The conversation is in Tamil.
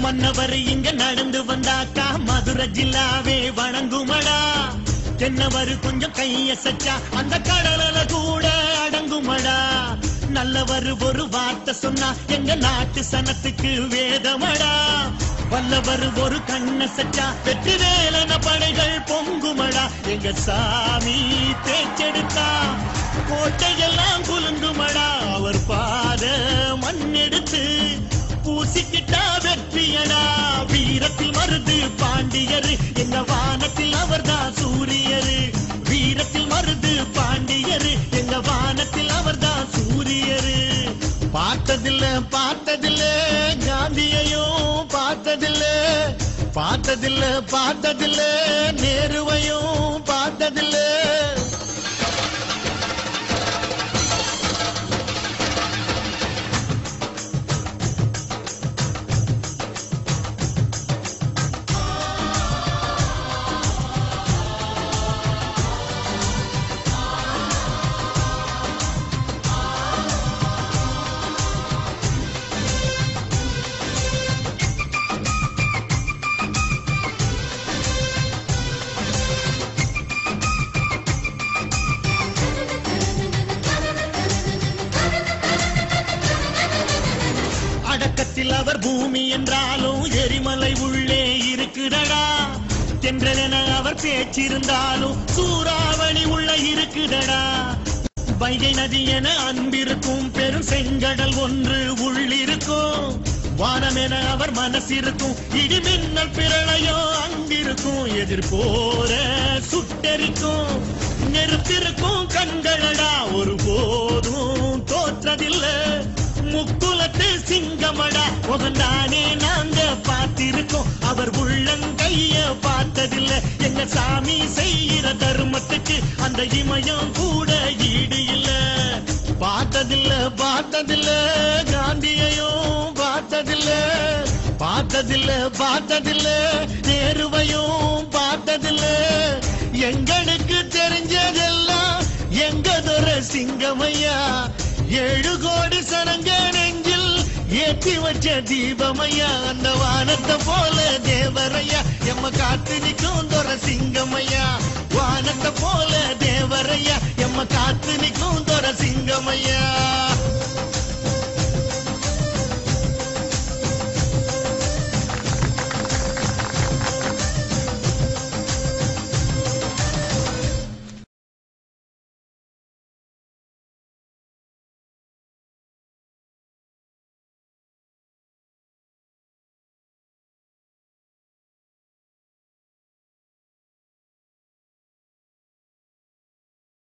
மன்னவர் இங்க நடந்து வந்தாக்கா மதுரை ஜில்லாவே வணங்குமடா. தென்னவர் கொஞ்சம் கையசச்சா அந்த கடல கூட அடங்குமடா. நல்லவர் ஒரு வார்த்தை சொன்னா எங்க நாட்டு சனத்துக்கு வேதமடா. வல்லவர் ஒரு கண்ணசச்சா வெற்றி வேலன படைகள் பொங்குமடா. எங்க சாமி பேச்செடுத்தா கோட்டையெல்லாம் குலுங்குமடா. அவர் பாத மண்ணெடுத்து பூசிக்கிட்டா வெற்றியடா. வீரத்தில் மருது பாண்டியர் எங்க வானத்தில் அவர்தான் சூரியரு. வீரத்தில் மருது பாண்டியர் எங்க வானத்தில் அவர்தான் சூரியரு. பார்த்ததில்ல பார்த்ததில்ல காந்தியையும் பார்த்ததில்ல, பார்த்ததில்ல பார்த்ததில்ல நேருவையும் பார்த்ததில்ல. அவர் பூமி என்றாலும் எரிமலை உள்ளே இருக்குதடா. தென்றலென அவர் பேச்சிருந்தாலும் சூறாவளி உள்ள இருக்குதடா. வைகை நதி என அன்பிருக்கும் பெரும் செங்கடல் ஒன்று உள்ளிருக்கும். வானம் என அவர் மனசிருக்கும் இடி மின்னல் பிரளயோ அங்கிருக்கும். எதிர்போர சுட்டெரிக்கும் நெருப்பிருக்கும் கண்களடா. ஒரு போதும் தோற்றதில்லை முக்குலத்து சிங்கமடா. முகந்தானே நாங்க பார்த்திருக்கோம் அவர் உள்ளங்கைய பார்த்ததில்லை. எங்க சாமி செய்கிற தர்மத்துக்கு அந்த இமயம் கூட ஈடு இல்ல. பார்த்ததில்ல பார்த்ததில்ல காந்தியையும் பார்த்ததில்ல, பார்த்ததில்ல பார்த்ததில்ல நேருவையும் பார்த்ததில்ல. எங்களுக்கு தெரிஞ்சதெல்லாம் எங்க துர சிங்கமையா. 7 கோடி சனங்க நெஞ்சில் ஏற்றி வச்ச தீபமையா. அந்த வானத்தை போல தேவரையா எம்ம காத்து நிற்கும் துர சிங்கமையா.